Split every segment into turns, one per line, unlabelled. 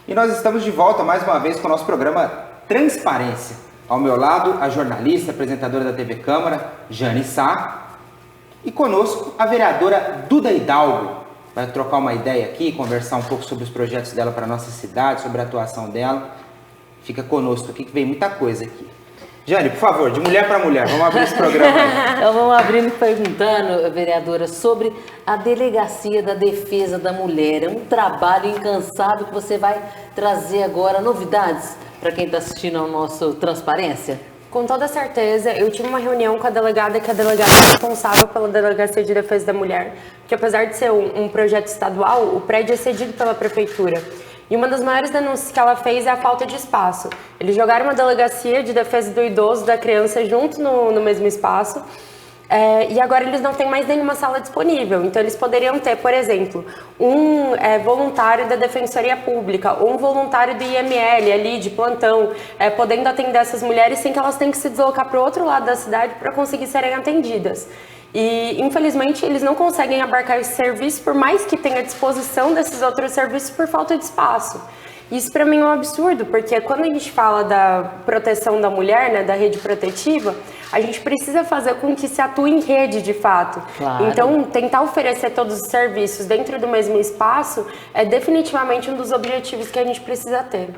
E nós estamos de volta mais uma vez com o nosso programa Transparência. Ao meu lado, a jornalista, apresentadora da TV Câmara, Jane Sá. E conosco, a vereadora Duda Hidalgo. Vai trocar uma ideia aqui, conversar um pouco sobre os projetos dela para a nossa cidade, sobre a atuação dela. Fica conosco aqui que vem muita coisa aqui. Jane, por favor, de mulher para mulher, vamos abrir esse programa aí.
Então vamos abrindo perguntando, vereadora, sobre a Delegacia da Defesa da Mulher. É um trabalho incansável que você vai trazer agora novidades para quem está assistindo ao nosso Transparência.
Com toda certeza, eu tive uma reunião com a delegada, que é a delegada responsável pela Delegacia de Defesa da Mulher, que apesar de ser um projeto estadual, o prédio é cedido pela prefeitura. E uma das maiores denúncias que ela fez é a falta de espaço. Eles jogaram uma delegacia de defesa do idoso, da criança, junto no mesmo espaço. E agora eles não têm mais nenhuma sala disponível. Então eles poderiam ter, por exemplo, um voluntário da Defensoria Pública, ou um voluntário do IML ali de plantão, podendo atender essas mulheres sem que elas tenham que se deslocar para o outro lado da cidade para conseguir serem atendidas. E, infelizmente, eles não conseguem abarcar esse serviço, por mais que tenha disposição desses outros serviços, por falta de espaço. Isso, para mim, é um absurdo, porque quando a gente fala da proteção da mulher, né, da rede protetiva, a gente precisa fazer com que se atue em rede, de fato.
Claro.
Então, tentar oferecer todos os serviços dentro do mesmo espaço é definitivamente um dos objetivos que a gente precisa ter.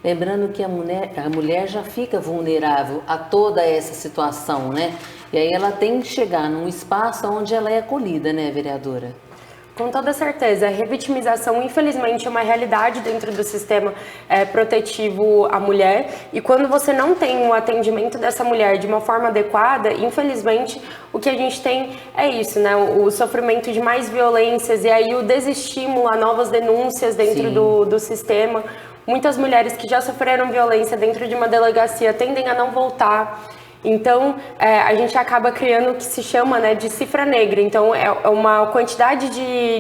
Lembrando que a mulher já fica vulnerável a toda essa situação, né? E aí ela tem que chegar num espaço onde ela é acolhida, né, vereadora?
Com toda certeza. A revitimização, infelizmente, é uma realidade dentro do sistema protetivo à mulher. E quando você não tem o atendimento dessa mulher de uma forma adequada, infelizmente, o que a gente tem é isso, né? O sofrimento de mais violências e aí o desestímulo a novas denúncias dentro do sistema. Muitas mulheres que já sofreram violência dentro de uma delegacia tendem a não voltar. Então, a gente acaba criando o que se chama, né, de cifra negra. Então, é uma quantidade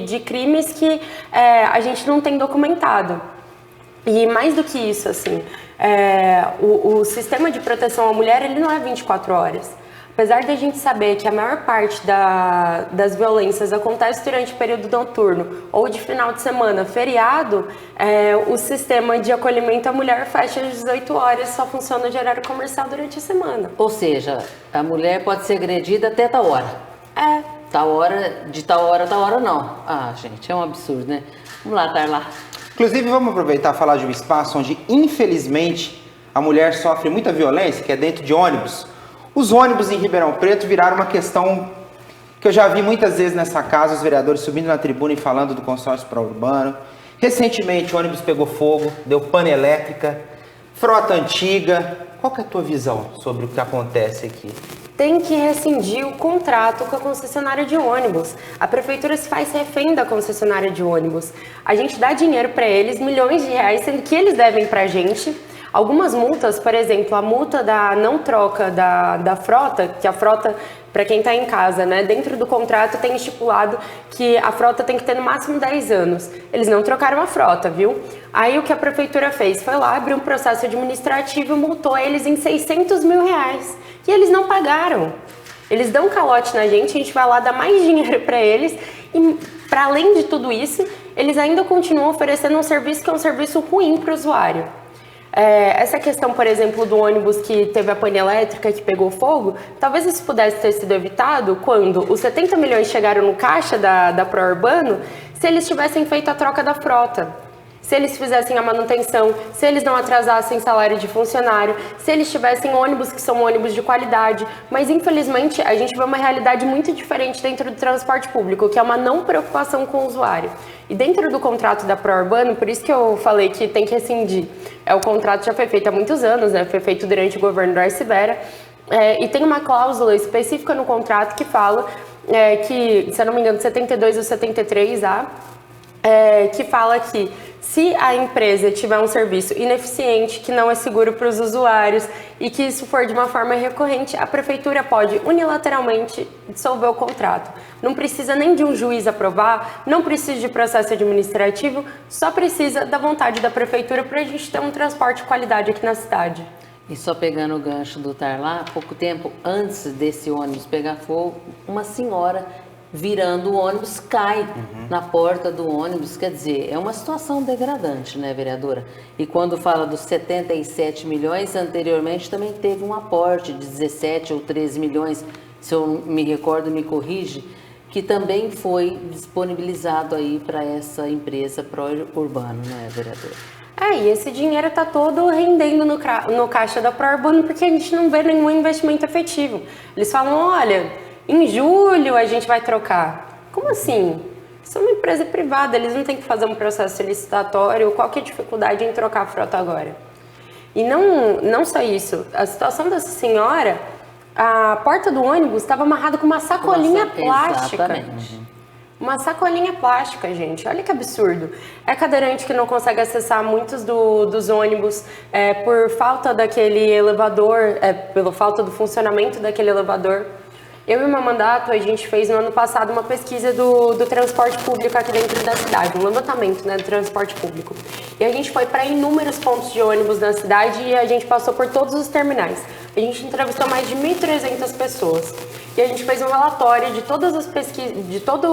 de crimes que a gente não tem documentado. E mais do que isso, assim, o sistema de proteção à mulher, ele não é 24 horas. Apesar de a gente saber que a maior parte das violências acontece durante o período noturno ou de final de semana, feriado, o sistema de acolhimento à mulher fecha às 18 horas, só funciona de horário comercial durante a semana.
Ou seja, a mulher pode ser agredida até tal hora. Tal hora, de tal hora não. Ah, gente, é um absurdo, né? Vamos lá, Tarla.
Inclusive, vamos aproveitar e falar de um espaço onde, infelizmente, a mulher sofre muita violência, que é dentro de ônibus. Os ônibus em Ribeirão Preto viraram uma questão que eu já vi muitas vezes nessa casa, os vereadores subindo na tribuna e falando do consórcio pró-urbano. Recentemente o ônibus pegou fogo, deu pane elétrica, frota antiga. Qual que é a tua visão sobre o que acontece aqui?
Tem que rescindir o contrato com a concessionária de ônibus. A prefeitura se faz refém da concessionária de ônibus. A gente dá dinheiro para eles, milhões de reais, sendo que eles devem para a gente. Algumas multas, por exemplo, a multa da não troca da frota, que a frota, para quem está em casa, né, dentro do contrato tem estipulado que a frota tem que ter no máximo 10 anos. Eles não trocaram a frota, viu? Aí o que a prefeitura fez foi lá, abriu um processo administrativo e multou eles em 600 mil reais. E eles não pagaram. Eles dão calote na gente, a gente vai lá dar mais dinheiro para eles e, para além de tudo isso, eles ainda continuam oferecendo um serviço que é um serviço ruim para o usuário. Essa questão, por exemplo, do ônibus que teve a pane elétrica, que pegou fogo, talvez isso pudesse ter sido evitado quando os 70 milhões chegaram no caixa da pró-urbano, se eles tivessem feito a troca da frota. Se eles fizessem a manutenção, se eles não atrasassem salário de funcionário, se eles tivessem ônibus que são ônibus de qualidade. Mas, infelizmente, a gente vê uma realidade muito diferente dentro do transporte público, que é uma não preocupação com o usuário. E dentro do contrato da pró-urbano, por isso que eu falei que tem que rescindir, o contrato já foi feito há muitos anos, né? Foi feito durante o governo do Darcy Vera, e tem uma cláusula específica no contrato que fala que, se eu não me engano, 72 ou 73A, que fala que se a empresa tiver um serviço ineficiente, que não é seguro para os usuários e que isso for de uma forma recorrente, a prefeitura pode unilateralmente dissolver o contrato. Não precisa nem de um juiz aprovar, não precisa de processo administrativo, só precisa da vontade da prefeitura para a gente ter um transporte de qualidade aqui na cidade.
E só pegando o gancho do Tarlá, pouco tempo antes desse ônibus pegar fogo, uma senhora virando o ônibus, cai na porta do ônibus. Quer dizer, é uma situação degradante, né, vereadora? E quando fala dos 77 milhões, anteriormente também teve um aporte de 17 ou 13 milhões, se eu me recordo, me corrige, que também foi disponibilizado aí para essa empresa Pró-Urbano, né, vereadora?
E esse dinheiro está todo rendendo no caixa da Pró-Urbano porque a gente não vê nenhum investimento efetivo. Eles falam, olha, em julho a gente vai trocar. Como assim? Isso é uma empresa privada, eles não têm que fazer um processo licitatório. Qual que é a dificuldade em trocar a frota agora? E não só isso, a situação dessa senhora, a porta do ônibus estava amarrada com uma sacolinha plástica.
Exatamente.
Uma sacolinha plástica, gente. Olha que absurdo. É cadeirante que não consegue acessar muitos dos ônibus por falta daquele elevador, pela falta do funcionamento daquele elevador. Eu e o meu mandato, a gente fez no ano passado uma pesquisa do transporte público aqui dentro da cidade, um levantamento, né, do transporte público. E a gente foi para inúmeros pontos de ônibus na cidade e a gente passou por todos os terminais. A gente entrevistou mais de 1.300 pessoas. E a gente fez um relatório de todas as pesquisas, de todas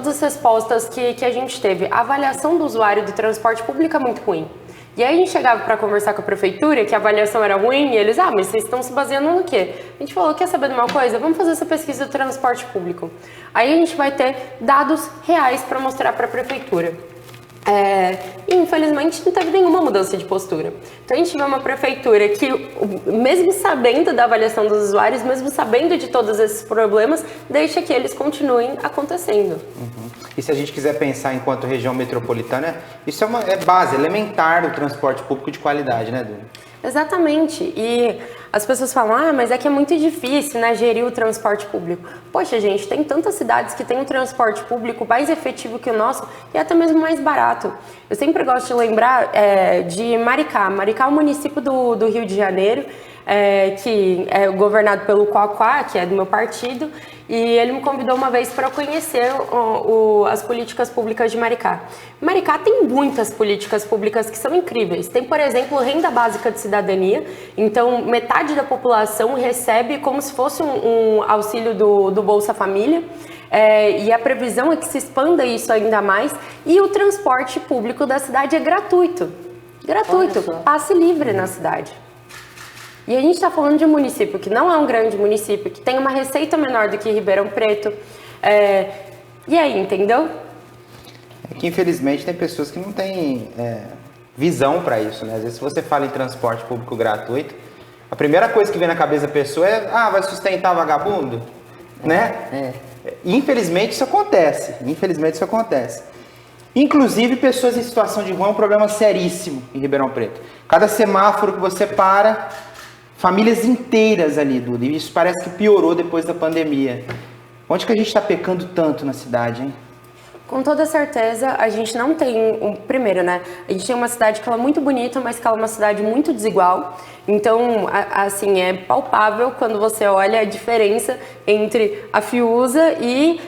as respostas que a gente teve. A avaliação do usuário do transporte público é muito ruim. E aí a gente chegava para conversar com a prefeitura, que a avaliação era ruim, e eles, mas vocês estão se baseando no quê? A gente falou, quer saber de uma coisa? Vamos fazer essa pesquisa do transporte público. Aí a gente vai ter dados reais para mostrar para a prefeitura. E infelizmente não teve nenhuma mudança de postura. Então a gente vê uma prefeitura que, mesmo sabendo da avaliação dos usuários, mesmo sabendo de todos esses problemas, deixa que eles continuem acontecendo.
E se a gente quiser pensar enquanto região metropolitana, isso é base, elementar do transporte público de qualidade, né, Duda?
Exatamente. E as pessoas falam, mas é que é muito difícil, né, gerir o transporte público. Poxa, gente, tem tantas cidades que têm um transporte público mais efetivo que o nosso e até mesmo mais barato. Eu sempre gosto de lembrar de Maricá. Maricá é um município do Rio de Janeiro, que é governado pelo Quaquá, que é do meu partido, e ele me convidou uma vez para conhecer as políticas públicas de Maricá. Maricá tem muitas políticas públicas que são incríveis. Tem, por exemplo, renda básica de cidadania. Então, metade da população recebe como se fosse um auxílio do Bolsa Família. E a previsão é que se expanda isso ainda mais. E o transporte público da cidade é gratuito. Gratuito, passe livre na cidade. E a gente está falando de um município que não é um grande município, que tem uma receita menor do que Ribeirão Preto. E aí, entendeu?
É que infelizmente tem pessoas que não têm visão para isso, né? Às vezes se você fala em transporte público gratuito, a primeira coisa que vem na cabeça da pessoa é, vai sustentar vagabundo? Né? Infelizmente isso acontece. Inclusive, pessoas em situação de rua é um problema seríssimo em Ribeirão Preto. Cada semáforo que você para, famílias inteiras ali, Duda. E isso parece que piorou depois da pandemia. Onde que a gente está pecando tanto na cidade, hein?
Com toda certeza, a gente não tem... Primeiro, né? A gente tem uma cidade que ela é muito bonita, mas que ela é uma cidade muito desigual. Então, assim, é palpável quando você olha a diferença entre a Fiuza e,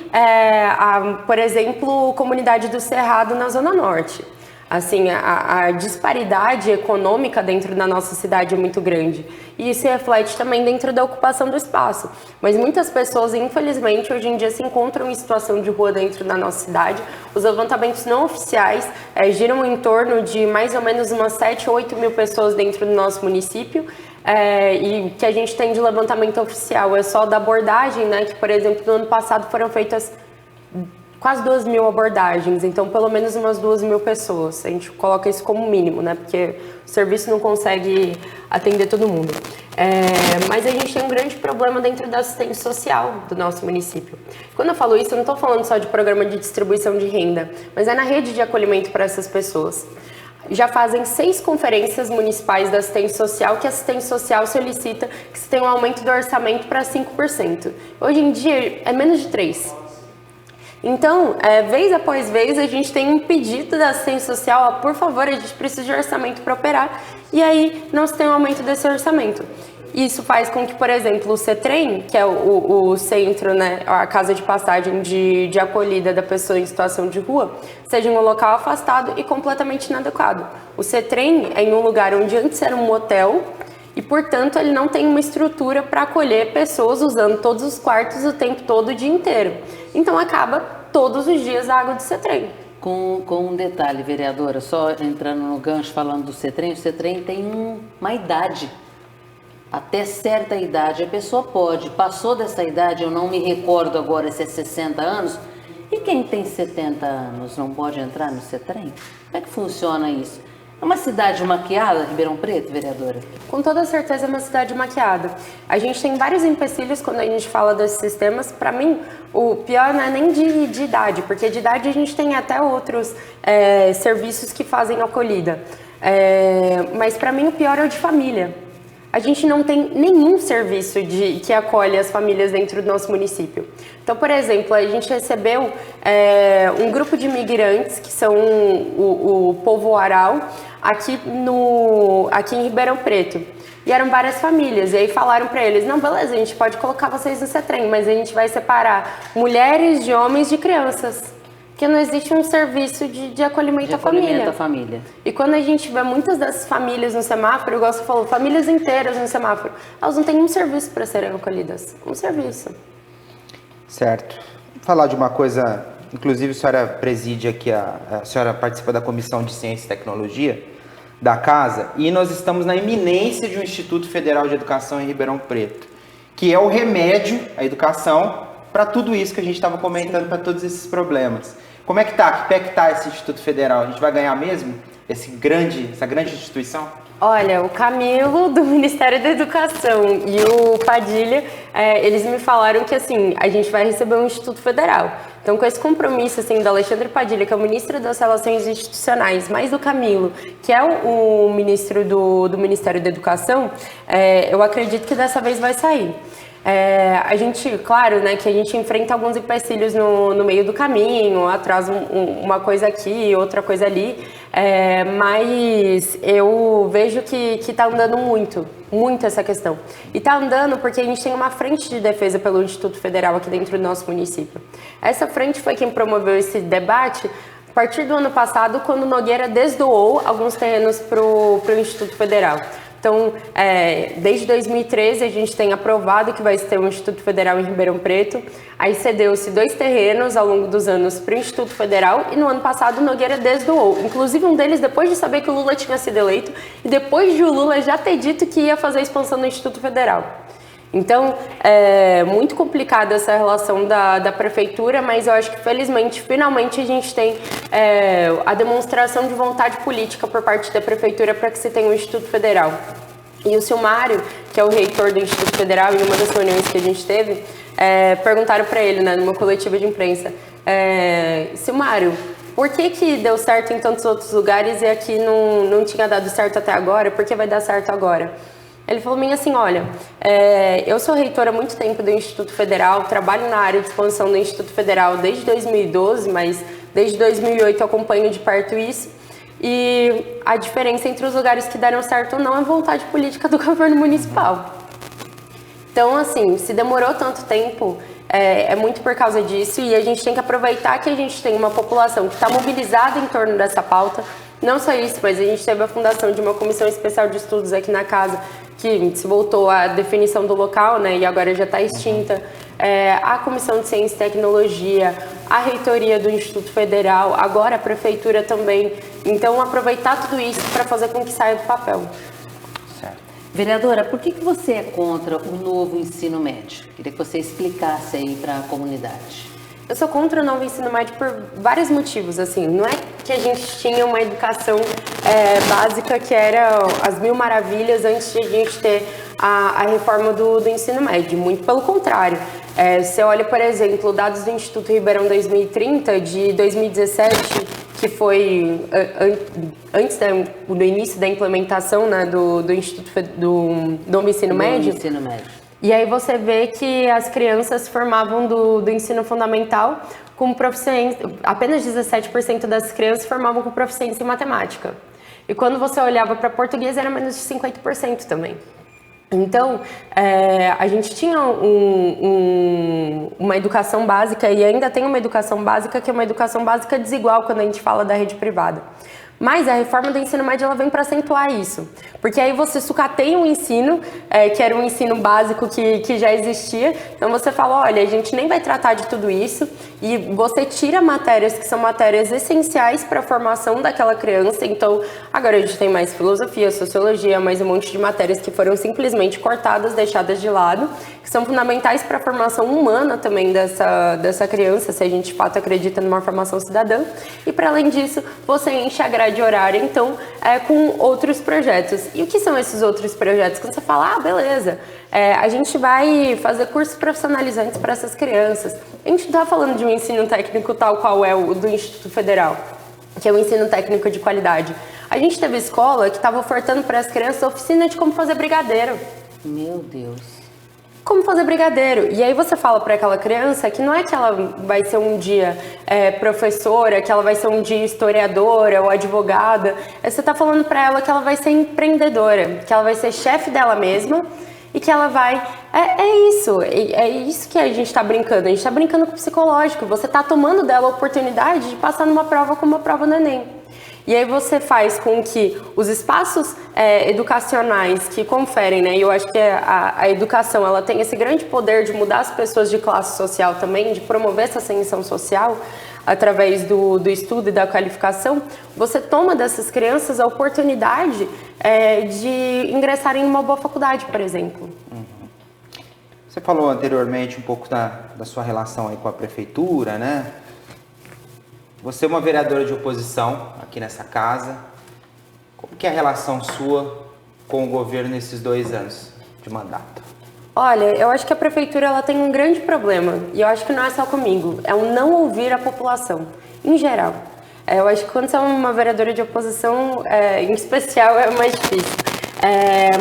por exemplo, comunidade do Cerrado na Zona Norte. Assim, a disparidade econômica dentro da nossa cidade é muito grande. E isso reflete também dentro da ocupação do espaço. Mas muitas pessoas, infelizmente, hoje em dia se encontram em situação de rua dentro da nossa cidade. Os levantamentos não oficiais giram em torno de mais ou menos umas 7 ou 8 mil pessoas dentro do nosso município. E que a gente tem de levantamento oficial é só da abordagem, né? Que, por exemplo, no ano passado foram feitas quase 2.000 abordagens, então pelo menos umas 2.000 pessoas. A gente coloca isso como mínimo, né? Porque o serviço não consegue atender todo mundo. Mas a gente tem um grande problema dentro da assistência social do nosso município. Quando eu falo isso, eu não estou falando só de programa de distribuição de renda, mas é na rede de acolhimento para essas pessoas. Já fazem 6 conferências municipais da assistência social que a assistência social solicita que se tenha um aumento do orçamento para 5%. Hoje em dia é menos de 3%. Então, vez após vez, a gente tem um pedido da assistência social, por favor, a gente precisa de orçamento para operar, e aí não se tem um aumento desse orçamento. Isso faz com que, por exemplo, o CETREM, que é o centro, né, a casa de passagem de acolhida da pessoa em situação de rua, seja um local afastado e completamente inadequado. O CETREM é em um lugar onde antes era um motel, e, portanto, ele não tem uma estrutura para acolher pessoas usando todos os quartos o tempo todo, o dia inteiro. Então, acaba todos os dias a água do CETREM.
Com um detalhe, vereadora, só entrando no gancho falando do CETREM, o CETREM tem uma idade. Até certa idade a pessoa pode. Passou dessa idade, eu não me recordo agora se é 60 anos. E quem tem 70 anos não pode entrar no CETREM? Como é que funciona isso? É uma cidade maquiada, Ribeirão Preto, vereadora?
Com toda certeza é uma cidade maquiada. A gente tem vários empecilhos quando a gente fala desses sistemas. Para mim, o pior não é nem de idade, porque de idade a gente tem até outros serviços que fazem acolhida. Mas para mim o pior é o de família. A gente não tem nenhum serviço que acolhe as famílias dentro do nosso município. Então, por exemplo, a gente recebeu um grupo de imigrantes, que são o povo Aral, aqui em Ribeirão Preto. E eram várias famílias. E aí falaram para eles, não, beleza, a gente pode colocar vocês no CETREM, mas a gente vai separar mulheres de homens de crianças. Porque não existe um serviço de acolhimento à família. E quando a gente vê muitas dessas famílias no semáforo, igual você falou, famílias inteiras no semáforo, elas não têm um serviço para serem acolhidas. Um serviço.
Certo. Vou falar de uma coisa, inclusive a senhora preside aqui, a senhora participa da Comissão de Ciência e Tecnologia da Casa, e nós estamos na iminência de um Instituto Federal de Educação em Ribeirão Preto, que é o remédio, a educação, para tudo isso que a gente estava comentando, para todos esses problemas. Como é que tá? Que pé que tá esse Instituto Federal? A gente vai ganhar mesmo essa grande instituição?
Olha, o Camilo do Ministério da Educação e o Padilha, eles me falaram que assim, a gente vai receber um Instituto Federal. Então, com esse compromisso assim, do Alexandre Padilha, que é o ministro das Relações Institucionais, mais do Camilo, que é o ministro do Ministério da Educação, eu acredito que dessa vez vai sair. A gente, claro, né, que a gente enfrenta alguns empecilhos no meio do caminho, atrasa uma coisa aqui, outra coisa ali, mas eu vejo que está andando muito essa questão. E está andando porque a gente tem uma frente de defesa pelo Instituto Federal aqui dentro do nosso município. Essa frente foi quem promoveu esse debate a partir do ano passado, quando Nogueira desdoou alguns terrenos para o Instituto Federal. Então, desde 2013, a gente tem aprovado que vai ter um Instituto Federal em Ribeirão Preto. Aí cedeu-se 2 terrenos ao longo dos anos para o Instituto Federal e no ano passado Nogueira desdoou. Inclusive um deles depois de saber que o Lula tinha sido eleito e depois de o Lula já ter dito que ia fazer a expansão do Instituto Federal. Então, é muito complicada essa relação da prefeitura, mas eu acho que felizmente, finalmente a gente tem a demonstração de vontade política por parte da prefeitura para que se tenha um Instituto Federal. E o Silmário, que é o reitor do Instituto Federal, em uma das reuniões que a gente teve, perguntaram para ele, né, numa coletiva de imprensa, Silmário, por que deu certo em tantos outros lugares e aqui não tinha dado certo até agora? Por que vai dar certo agora? Ele falou bem assim, olha, eu sou reitora há muito tempo do Instituto Federal, trabalho na área de expansão do Instituto Federal desde 2012, mas desde 2008 eu acompanho de perto isso. E a diferença entre os lugares que deram certo ou não é a vontade política do governo municipal. Então, assim, se demorou tanto tempo, é muito por causa disso e a gente tem que aproveitar que a gente tem uma população que está mobilizada em torno dessa pauta. Não só isso, mas a gente teve a fundação de uma comissão especial de estudos aqui na casa, que se voltou à definição do local, né, e agora já está extinta, a Comissão de Ciência e Tecnologia, a reitoria do Instituto Federal, agora a prefeitura também. Então, aproveitar tudo isso para fazer com que saia do papel.
Certo. Vereadora, por que você é contra o novo ensino médio? Queria que você explicasse aí para a comunidade.
Eu sou contra o novo ensino médio por vários motivos, assim, não é que a gente tinha uma educação básica que era as mil maravilhas antes de a gente ter a reforma do ensino médio, muito pelo contrário. Você olha, por exemplo, dados do Instituto Ribeirão 2030 de 2017, que foi antes do início da implementação, né, do Instituto do novo ensino médio. E aí você vê que as crianças formavam do ensino fundamental com proficiência, apenas 17% das crianças formavam com proficiência em matemática. E quando você olhava para português era menos de 50% também. Então, a gente tinha uma educação básica e ainda tem uma educação básica que é uma educação básica desigual quando a gente fala da rede privada. Mas a reforma do ensino médio ela vem para acentuar isso, porque aí você sucateia um ensino, que era um ensino básico que já existia, então você fala, olha, a gente nem vai tratar de tudo isso, e você tira matérias que são matérias essenciais para a formação daquela criança, então agora a gente tem mais filosofia, sociologia, mais um monte de matérias que foram simplesmente cortadas, deixadas de lado, que são fundamentais para a formação humana também dessa criança, se a gente de fato acredita numa formação cidadã, e para além disso, você enche a grade horária, então, com outros projetos. E o que são esses outros projetos? Quando você fala, beleza, a gente vai fazer cursos profissionalizantes para essas crianças. A gente não está falando de um ensino técnico tal qual é o do Instituto Federal, que é o ensino técnico de qualidade. A gente teve escola que estava ofertando para as crianças oficina de como fazer brigadeiro.
Meu Deus.
Como fazer brigadeiro. E aí você fala para aquela criança que não é que ela vai ser um dia professora, que ela vai ser um dia historiadora ou advogada. Você está falando para ela que ela vai ser empreendedora, que ela vai ser chefe dela mesma e que ela vai... É isso que a gente está brincando. A gente está brincando com o psicológico. Você está tomando dela a oportunidade de passar numa prova como a prova do Enem. E aí você faz com que os espaços educacionais que conferem, né? E eu acho que a educação ela tem esse grande poder de mudar as pessoas de classe social também, de promover essa ascensão social através do estudo e da qualificação. Você toma dessas crianças a oportunidade de ingressarem em uma boa faculdade, por exemplo.
Você falou anteriormente um pouco da sua relação aí com a prefeitura, né? Você é uma vereadora de oposição aqui nessa casa. Como que é a relação sua com o governo nesses 2 anos de mandato?
Olha, eu acho que a prefeitura ela tem um grande problema, e eu acho que não é só comigo, é o não ouvir a população, em geral. Eu acho que quando você é uma vereadora de oposição, em especial, é mais difícil.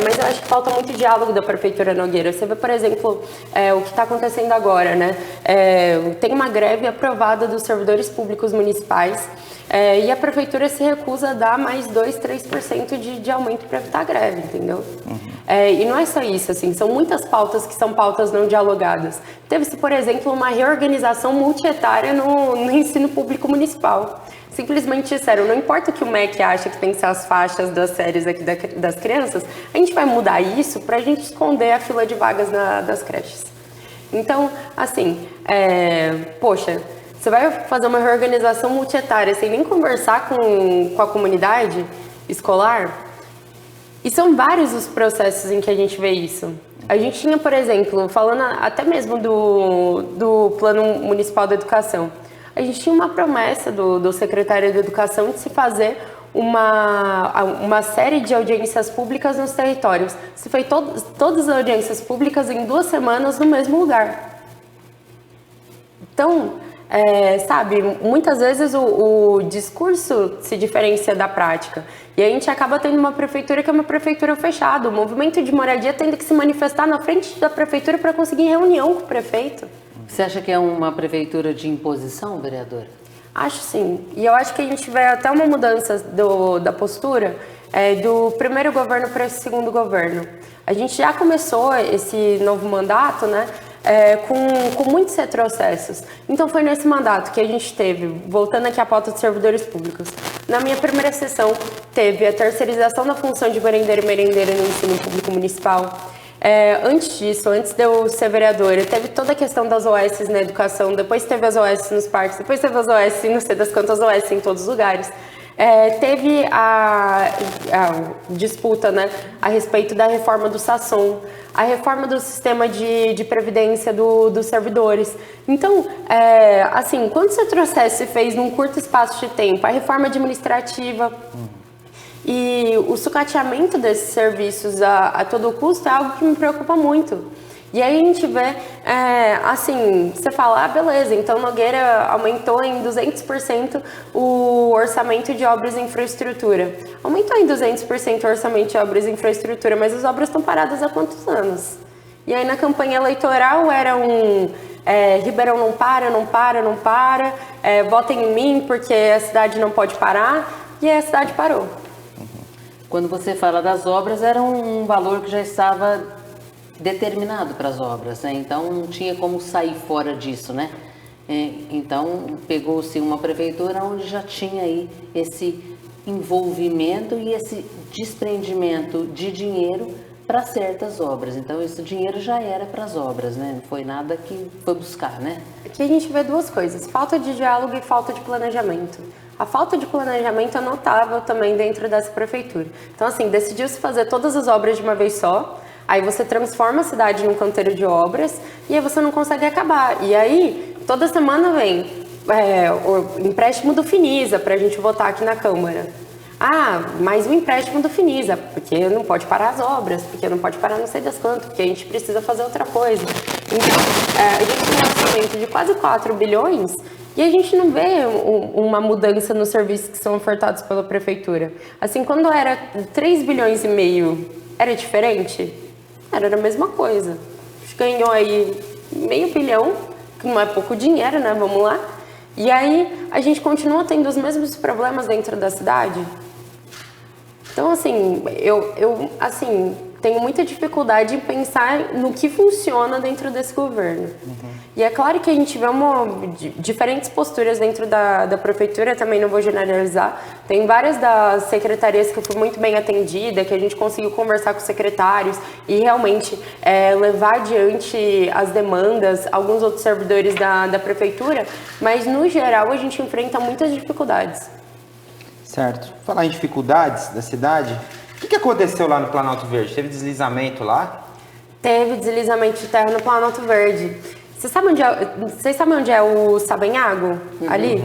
Mas eu acho que falta muito diálogo da Prefeitura Nogueira. Você vê, por exemplo, o que está acontecendo agora, né? Tem uma greve aprovada dos servidores públicos municipais e a Prefeitura se recusa a dar mais 2, 3% de aumento para evitar a greve, entendeu? E não é só isso, assim, são muitas pautas que são pautas não dialogadas. Teve-se, por exemplo, uma reorganização multietária no ensino público municipal. Simplesmente disseram, não importa o que o MEC acha que tem que ser as faixas das séries aqui das crianças, a gente vai mudar isso para a gente esconder a fila de vagas das creches. Então, assim, poxa, você vai fazer uma reorganização multietária sem nem conversar com a comunidade escolar? E são vários os processos em que a gente vê isso. A gente tinha, por exemplo, falando até mesmo do Plano Municipal da Educação, a gente tinha uma promessa do secretário de Educação de se fazer uma série de audiências públicas nos territórios. Se foi todas as audiências públicas em 2 semanas no mesmo lugar. Então, sabe, muitas vezes o discurso se diferencia da prática. E a gente acaba tendo uma prefeitura que é uma prefeitura fechada. O movimento de moradia tendo que se manifestar na frente da prefeitura para conseguir reunião com o prefeito.
Você acha que é uma prefeitura de imposição, vereadora?
Acho sim. E eu acho que a gente vê até uma mudança da postura do primeiro governo para esse segundo governo. A gente já começou esse novo mandato, né, com muitos retrocessos. Então foi nesse mandato que a gente teve, voltando aqui à pauta dos servidores públicos, na minha primeira sessão teve a terceirização da função de merendeiro e merendeira no ensino público municipal. Antes disso, antes de eu ser vereadora, teve toda a questão das OS na educação, depois teve as OS nos parques, depois teve as OS, não sei das quantas OS em todos os lugares. Teve a disputa, né, a respeito da reforma do SASSOM, a reforma do sistema de previdência dos servidores. Então, assim, quando você trouxesse e fez num curto espaço de tempo a reforma administrativa e o sucateamento desses serviços a todo custo é algo que me preocupa muito. E aí a gente vê, assim, você fala, beleza, então Nogueira aumentou em 200% o orçamento de obras e infraestrutura. Aumentou em 200% o orçamento de obras e infraestrutura, mas as obras estão paradas há quantos anos? E aí na campanha eleitoral era Ribeirão não para, votem em mim porque a cidade não pode parar, e aí a cidade parou.
Quando você fala das obras, era um valor que já estava determinado para as obras, né? Então não tinha como sair fora disso, né? Então pegou-se uma prefeitura onde já tinha aí esse envolvimento e esse desprendimento de dinheiro para certas obras. Então, esse dinheiro já era para as obras, né? Não foi nada que foi buscar, né?
Aqui a gente vê duas coisas, falta de diálogo e falta de planejamento. A falta de planejamento é notável também dentro dessa prefeitura. Então, assim, decidiu-se fazer todas as obras de uma vez só, aí você transforma a cidade num canteiro de obras e aí você não consegue acabar. E aí, toda semana vem o empréstimo do Finisa para a gente votar aqui na Câmara. Ah, mais um empréstimo do Finisa, porque não pode parar as obras, porque não pode parar não sei das quantas, porque a gente precisa fazer outra coisa. Então, a gente tem um orçamento de quase 4 bilhões e a gente não vê uma mudança nos serviços que são ofertados pela prefeitura. Assim, quando era 3 bilhões e meio, era diferente? Era a mesma coisa. A gente ganhou aí meio bilhão, que não é pouco dinheiro, né? Vamos lá. E aí, a gente continua tendo os mesmos problemas dentro da cidade. Então, assim, eu tenho muita dificuldade em pensar no que funciona dentro desse governo. E é claro que a gente vê diferentes posturas dentro da prefeitura, também não vou generalizar. Tem várias das secretarias que eu fui muito bem atendida, que a gente conseguiu conversar com os secretários e realmente levar adiante as demandas, alguns outros servidores da prefeitura, mas no geral a gente enfrenta muitas dificuldades.
Certo. Falar em dificuldades da cidade, o que aconteceu lá no Planalto Verde? Teve deslizamento lá?
Teve deslizamento de terra no Planalto Verde. Vocês sabem onde é o Savenhago? Ali?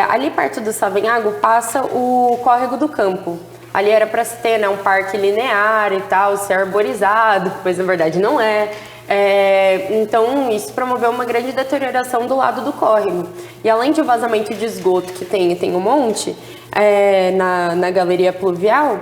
Ali perto do Savenhago passa o Córrego do Campo. Ali era para se ter, né, um parque linear e tal, ser arborizado, pois na verdade não é. Então isso promoveu uma grande deterioração do lado do córrego. E além de vazamento de esgoto que tem um monte na galeria pluvial,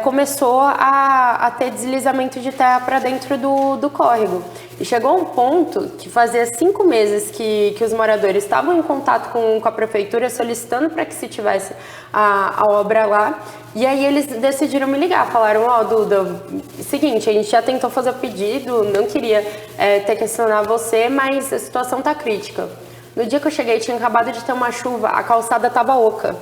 começou a ter deslizamento de terra para dentro do córrego. E chegou a um ponto que fazia 5 meses que os moradores estavam em contato com a prefeitura solicitando para que se tivesse a obra lá. E aí eles decidiram me ligar, falaram, Duda, seguinte, a gente já tentou fazer o pedido, não queria ter que acionar você, mas a situação tá crítica. No dia que eu cheguei, tinha acabado de ter uma chuva, a calçada estava oca.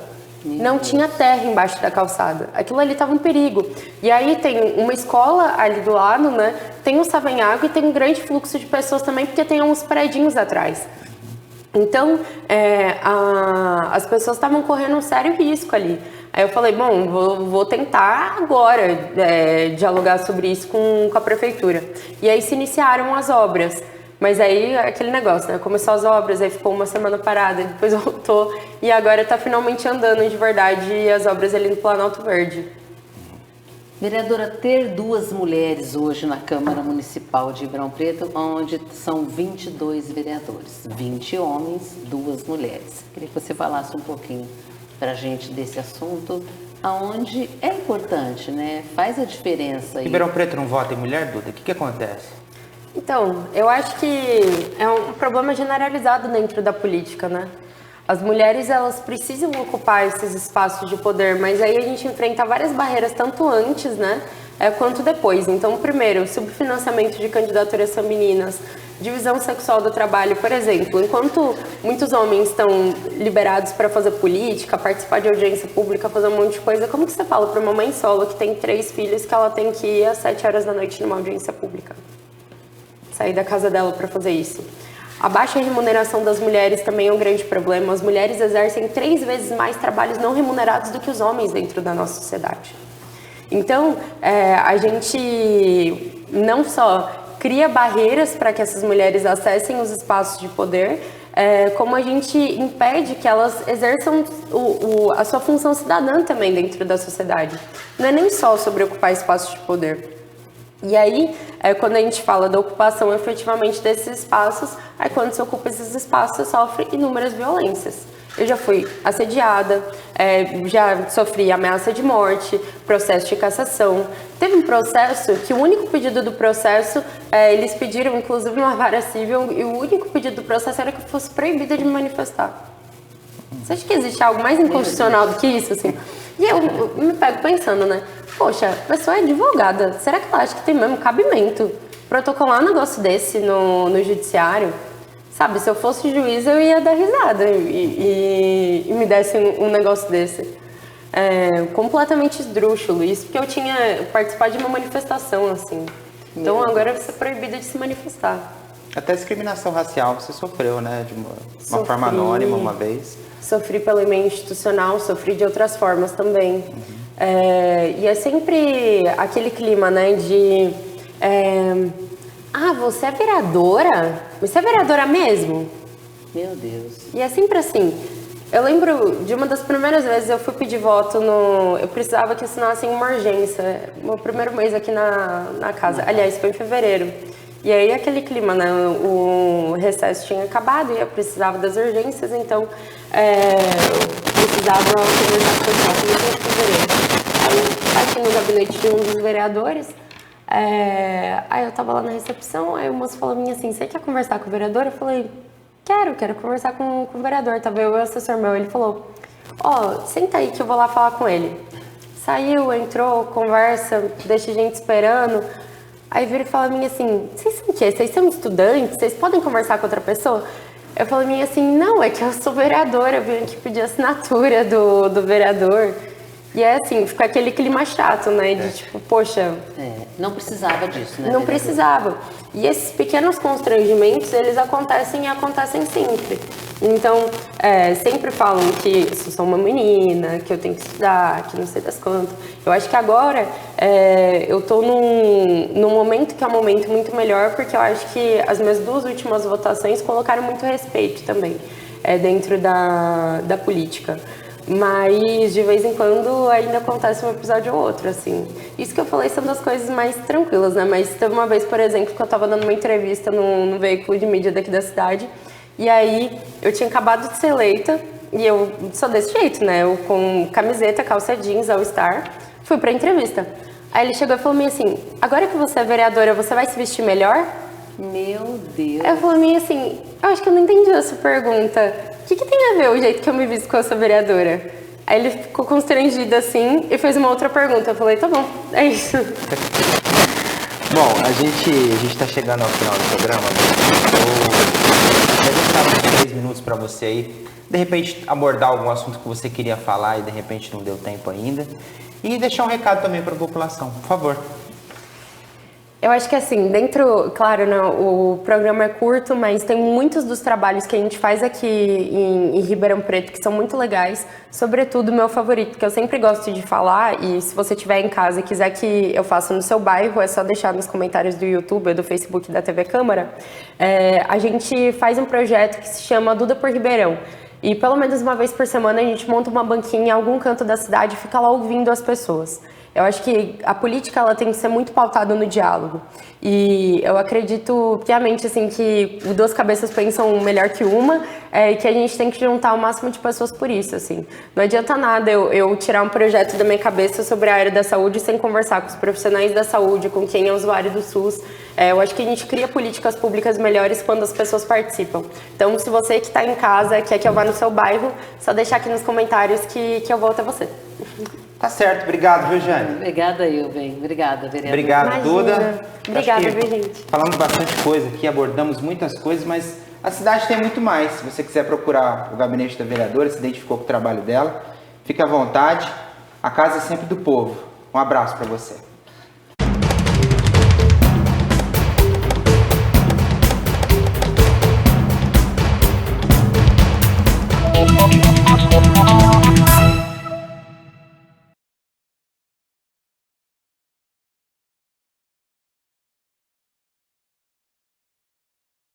Não tinha terra embaixo da calçada. Aquilo ali estava um perigo. E aí tem uma escola ali do lado, né? Tem o Savenhago e tem um grande fluxo de pessoas também, porque tem uns predinhos atrás. Então, as pessoas estavam correndo um sério risco ali. Aí eu falei, bom, vou tentar agora dialogar sobre isso com a prefeitura. E aí se iniciaram as obras. Mas aí, aquele negócio, né? Começou as obras, aí ficou uma semana parada, depois voltou. E agora está finalmente andando de verdade as obras ali no Planalto Verde.
Vereadora, ter 2 mulheres hoje na Câmara Municipal de Ribeirão Preto, onde são 22 vereadores, 20 homens, 2 mulheres. Queria que você falasse um pouquinho para a gente desse assunto, aonde é importante, né? Faz a diferença.
Ribeirão Preto não vota em mulher, Duda? O que acontece?
Então, eu acho que é um problema generalizado dentro da política, né? As mulheres, elas precisam ocupar esses espaços de poder, mas aí a gente enfrenta várias barreiras, tanto antes, né, quanto depois. Então, primeiro, subfinanciamento de candidaturas femininas, divisão sexual do trabalho, por exemplo. Enquanto muitos homens estão liberados para fazer política, participar de audiência pública, fazer um monte de coisa, como que você fala para uma mãe solo que tem 3 filhos que ela tem que ir às 7 horas da noite numa audiência pública? Sair da casa dela para fazer isso. A baixa remuneração das mulheres também é um grande problema. As mulheres exercem 3 vezes mais trabalhos não remunerados do que os homens dentro da nossa sociedade. Então, a gente não só cria barreiras para que essas mulheres acessem os espaços de poder, como a gente impede que elas exerçam a sua função cidadã também dentro da sociedade. Não é nem só sobre ocupar espaços de poder. E aí, quando a gente fala da ocupação efetivamente desses espaços, aí quando se ocupa esses espaços, você sofre inúmeras violências. Eu já fui assediada, já sofri ameaça de morte, processo de cassação. Teve um processo que o único pedido do processo, eles pediram inclusive uma vara civil, e o único pedido do processo era que eu fosse proibida de me manifestar. Você acha que existe algo mais inconstitucional do que isso, assim? E eu me pego pensando, né? Poxa, a pessoa é advogada. Será que ela acha que tem mesmo cabimento protocolar um negócio desse no judiciário? Sabe, se eu fosse juiz, eu ia dar risada e me desse um negócio desse. completamente esdrúxulo. Isso porque eu tinha participado de uma manifestação, assim. Então agora você é proibida de se manifestar.
Até discriminação racial você sofreu, né? De uma
Sofri.
forma anônima uma vez.
Sofri pelo e-mail institucional, sofri de outras formas também. E é sempre aquele clima, né, de... você é vereadora? Você é vereadora mesmo?
Meu Deus.
E é sempre assim. Eu lembro de uma das primeiras vezes eu fui pedir voto eu precisava que assinassem uma urgência. Meu primeiro mês aqui na casa. Aliás, foi em fevereiro. E aí aquele clima, né? O recesso tinha acabado e eu precisava das urgências, então eu precisava conversar com o voto em fevereiro. Aí bati no gabinete de um dos vereadores. Aí eu tava lá na recepção, aí o moço falou assim, você quer conversar com o vereador? Eu falei, quero conversar com o vereador. Tava eu e o assessor meu, ele falou, senta aí que eu vou lá falar com ele. Saiu, entrou, conversa, deixa a gente esperando. Aí vira e fala a mim assim, vocês são o quê? Vocês são estudantes? Vocês podem conversar com outra pessoa? Eu falei a mim assim, não, é que eu sou vereadora, eu vim aqui pedir a assinatura do vereador. E é assim, fica aquele clima chato, né? De tipo, poxa...
não precisava disso, né?
Não precisava. E esses pequenos constrangimentos, eles acontecem e acontecem sempre. Então, sempre falam que eu sou uma menina, que eu tenho que estudar, que não sei das quantas. Eu acho que agora eu tô num momento que é um momento muito melhor, porque eu acho que as minhas 2 últimas votações colocaram muito respeito também dentro da política. Mas, de vez em quando, ainda acontece um episódio ou outro, assim. Isso que eu falei são das coisas mais tranquilas, né? Mas teve uma vez, por exemplo, que eu tava dando uma entrevista num veículo de mídia daqui da cidade. E aí, eu tinha acabado de ser eleita. E eu sou desse jeito, né? Eu com camiseta, calça jeans, All Star. Fui pra entrevista. Aí ele chegou e falou assim, agora que você é vereadora, você vai se vestir melhor?
Meu Deus.
Aí eu falei assim, eu acho que eu não entendi essa pergunta. O que tem a ver o jeito que eu me visto com essa vereadora? Aí ele ficou constrangido assim e fez uma outra pergunta. Eu falei, tá bom, é isso.
Bom, a gente tá chegando ao final do programa. Eu vou deixar uns 3 minutos para você aí, de repente abordar algum assunto que você queria falar e de repente não deu tempo ainda. E deixar um recado também para a população, por favor.
Eu acho que assim, claro, né, o programa é curto, mas tem muitos dos trabalhos que a gente faz aqui em Ribeirão Preto que são muito legais, sobretudo o meu favorito, que eu sempre gosto de falar, e se você estiver em casa e quiser que eu faça no seu bairro, é só deixar nos comentários do YouTube, do Facebook da TV Câmara. A gente faz um projeto que se chama Duda por Ribeirão. E pelo menos uma vez por semana a gente monta uma banquinha em algum canto da cidade e fica lá ouvindo as pessoas. Eu acho que a política ela tem que ser muito pautada no diálogo. E eu acredito piamente assim, que 2 cabeças pensam melhor que uma e que a gente tem que juntar o máximo de pessoas por isso. Assim. Não adianta nada eu tirar um projeto da minha cabeça sobre a área da saúde sem conversar com os profissionais da saúde, com quem é usuário do SUS. Eu acho que a gente cria políticas públicas melhores quando as pessoas participam. Então, se você que está em casa quer que eu vá no seu bairro, só deixar aqui nos comentários que eu vou até você.
Tá certo, obrigado, viu, Jane?
Obrigada, Ilven. Obrigada, vereador.
Obrigado,
Imagina.
Duda.
Obrigada, viu, gente?
Falamos bastante coisa aqui, abordamos muitas coisas, mas a cidade tem muito mais. Se você quiser procurar o gabinete da vereadora, se identificou com o trabalho dela, fique à vontade. A casa é sempre do povo. Um abraço para você.